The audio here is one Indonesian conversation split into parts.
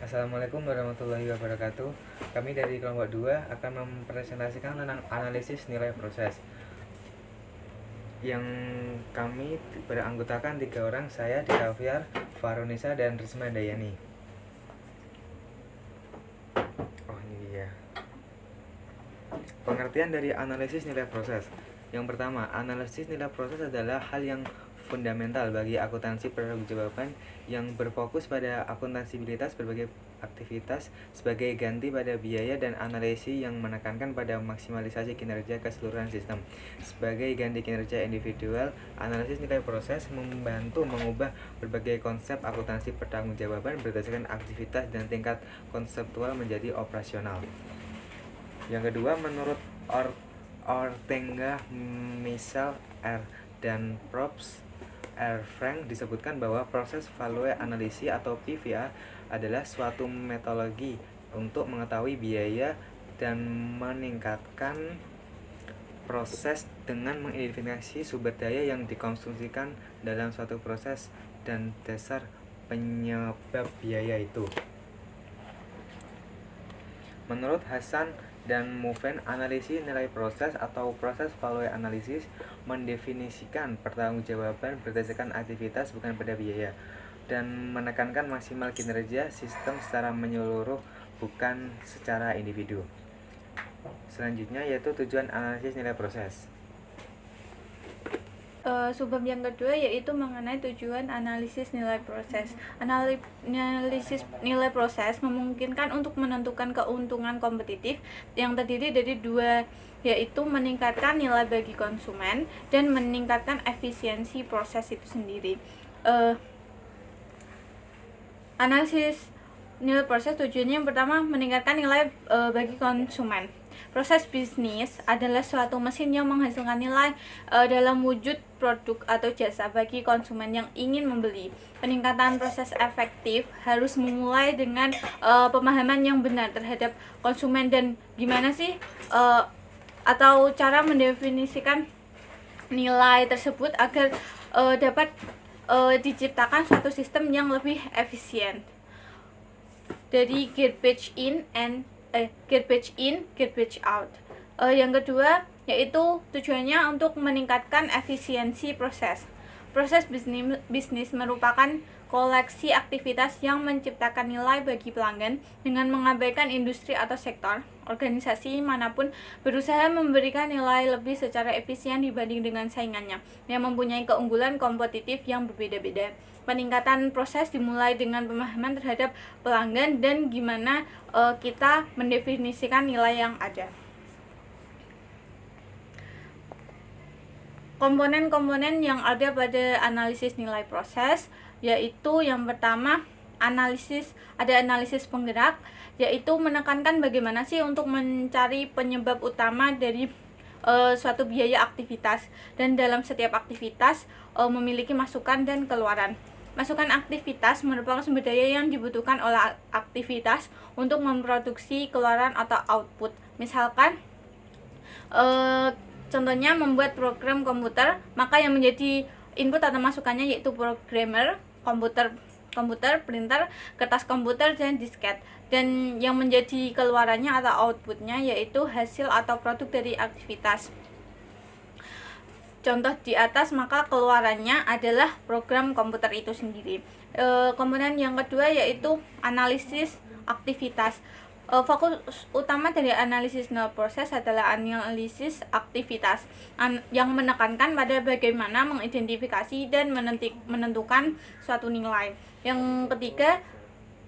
Assalamualaikum warahmatullahi wabarakatuh. Kami dari kelompok 2 akan mempresentasikan tentang analisis nilai proses. Yang kami beranggotakan 3 orang, saya, Dikaviar, Farunisa, dan Risma Dayani. Oh, ini dia. Pengertian dari analisis nilai proses. Yang pertama, analisis nilai proses adalah hal yang fundamental bagi akuntansi pertanggungjawaban yang berfokus pada akuntabilitas berbagai aktivitas sebagai ganti pada biaya dan analisis yang menekankan pada maksimalisasi kinerja keseluruhan sistem. Sebagai ganti kinerja individual, analisis nilai proses membantu mengubah berbagai konsep akuntansi pertanggungjawaban berdasarkan aktivitas dan tingkat konseptual menjadi operasional. Yang kedua, menurut Ortega, Michel R. dan Probst R. Frank disebutkan bahwa proses value analysis atau PVA adalah suatu metodologi untuk mengetahui biaya dan meningkatkan proses dengan mengidentifikasi sumber daya yang dikonsumsikan dalam suatu proses dan dasar penyebab biaya itu. Menurut Hasan dan Moven, analisis nilai proses atau proses value analysis mendefinisikan pertanggungjawaban berdasarkan aktivitas bukan pada biaya dan menekankan maksimal kinerja sistem secara menyeluruh bukan secara individu. Selanjutnya yaitu tujuan analisis nilai proses. Subbab yang kedua yaitu mengenai tujuan analisis nilai proses. Analisis nilai proses memungkinkan untuk menentukan keuntungan kompetitif yang terdiri dari dua, yaitu meningkatkan nilai bagi konsumen dan meningkatkan efisiensi proses itu sendiri. Analisis nilai proses tujuannya yang pertama meningkatkan nilai bagi konsumen. Proses bisnis adalah suatu mesin yang menghasilkan nilai dalam wujud produk atau jasa bagi konsumen yang ingin membeli. Peningkatan proses efektif harus memulai dengan pemahaman yang benar terhadap konsumen dan gimana sih atau cara mendefinisikan nilai tersebut agar dapat diciptakan suatu sistem yang lebih efisien. Dari garbage in, garbage out. Yang kedua yaitu tujuannya untuk meningkatkan efisiensi proses. Proses bisnis merupakan koleksi aktivitas yang menciptakan nilai bagi pelanggan dengan mengabaikan industri atau sektor. Organisasi manapun berusaha memberikan nilai lebih secara efisien dibanding dengan saingannya yang mempunyai keunggulan kompetitif yang berbeda-beda. Peningkatan proses dimulai dengan pemahaman terhadap pelanggan dan gimana kita mendefinisikan nilai yang ada. Komponen-komponen yang ada pada analisis nilai proses yaitu yang pertama ada analisis penggerak, yaitu menekankan bagaimana sih untuk mencari penyebab utama dari suatu biaya aktivitas, dan dalam setiap aktivitas memiliki masukan dan keluaran. Masukan aktivitas merupakan sumber daya yang dibutuhkan oleh aktivitas untuk memproduksi keluaran atau output. Misalkan contohnya membuat program komputer, maka yang menjadi input atau masukannya yaitu programmer, komputer, printer, kertas komputer, dan disket. Dan yang menjadi keluarannya atau outputnya yaitu hasil atau produk dari aktivitas. Contoh di atas, maka keluarannya adalah program komputer itu sendiri. Komponen yang kedua yaitu analisis aktivitas. Fokus utama dari analisis nilai proses adalah analisis aktivitas yang menekankan pada bagaimana mengidentifikasi dan menentukan suatu nilai. Yang ketiga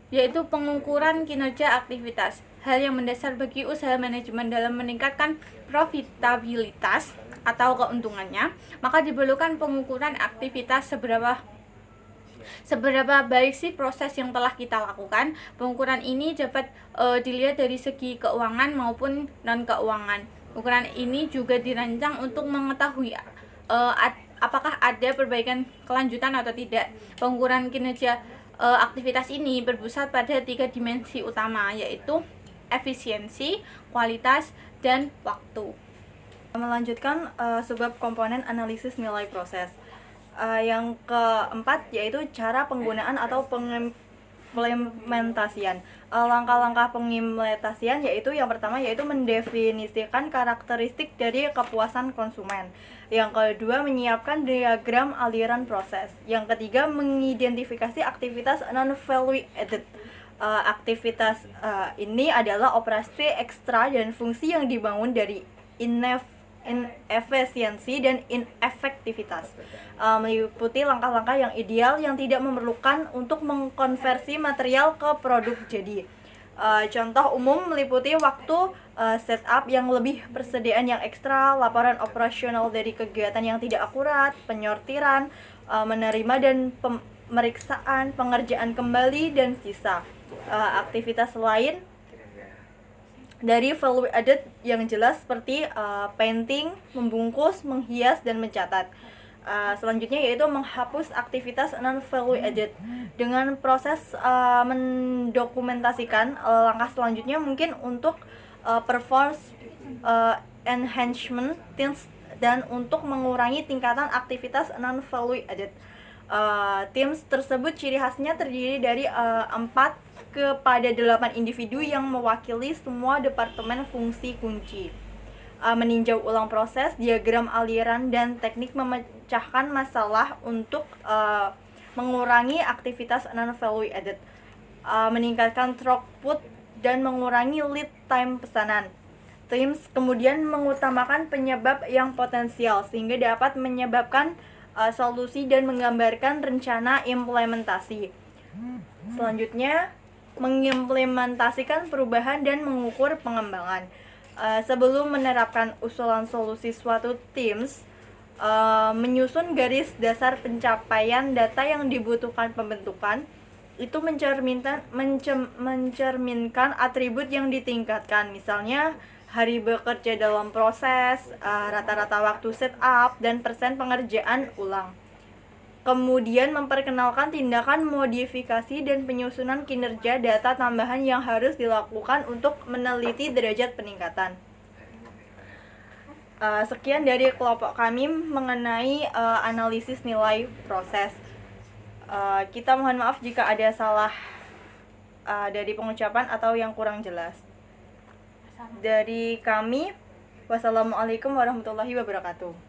yaitu pengukuran kinerja aktivitas, hal yang mendasar bagi usaha manajemen dalam meningkatkan profitabilitas atau keuntungannya. Maka diperlukan pengukuran aktivitas seberapa baik sih proses yang telah kita lakukan. Pengukuran ini dapat dilihat dari segi keuangan maupun non-keuangan. Ukuran ini juga dirancang untuk mengetahui apakah ada perbaikan kelanjutan atau tidak. Pengukuran kinerja aktivitas ini berpusat pada 3 dimensi utama, yaitu efisiensi, kualitas, dan waktu. Melanjutkan subbab komponen analisis nilai proses. Yang keempat yaitu cara penggunaan atau pengimplementasian. Langkah-langkah pengimplementasian yaitu yang pertama yaitu mendefinisikan karakteristik dari kepuasan konsumen. Yang kedua, menyiapkan diagram aliran proses. Yang ketiga, mengidentifikasi aktivitas non-value added. Aktivitas ini adalah operasi ekstra dan fungsi yang dibangun dari inefisiensi dan inefektivitas, meliputi langkah-langkah yang ideal yang tidak memerlukan untuk mengkonversi material ke produk jadi. Contoh umum meliputi waktu setup yang lebih, persediaan yang ekstra, laporan operasional dari kegiatan yang tidak akurat, penyortiran, menerima dan pemeriksaan, pengerjaan kembali, dan sisa. Aktivitas lain dari value added yang jelas seperti painting, membungkus, menghias, dan mencatat. Selanjutnya yaitu menghapus aktivitas non value added. Dengan proses mendokumentasikan, langkah selanjutnya mungkin untuk performance enhancement teams dan untuk mengurangi tingkatan aktivitas non value added. Teams tersebut ciri khasnya terdiri dari 4 kepada 8 individu yang mewakili semua departemen fungsi kunci. Meninjau ulang proses, diagram aliran, dan teknik memecahkan masalah untuk mengurangi aktivitas non-value added, meningkatkan throughput, dan mengurangi lead time pesanan. Teams kemudian mengutamakan penyebab yang potensial sehingga dapat menyebabkan solusi dan menggambarkan rencana implementasi. Selanjutnya, mengimplementasikan perubahan dan mengukur pengembangan. Sebelum menerapkan usulan solusi suatu teams, menyusun garis dasar pencapaian data yang dibutuhkan pembentukan, itu mencerminkan atribut yang ditingkatkan, misalnya hari bekerja dalam proses, rata-rata waktu setup, dan persen pengerjaan ulang. Kemudian memperkenalkan tindakan modifikasi dan penyusunan kinerja data tambahan yang harus dilakukan untuk meneliti derajat peningkatan. Sekian dari kelompok kami mengenai analisis nilai proses. Kita mohon maaf jika ada salah dari pengucapan atau yang kurang jelas. Dari kami, wassalamualaikum warahmatullahi wabarakatuh.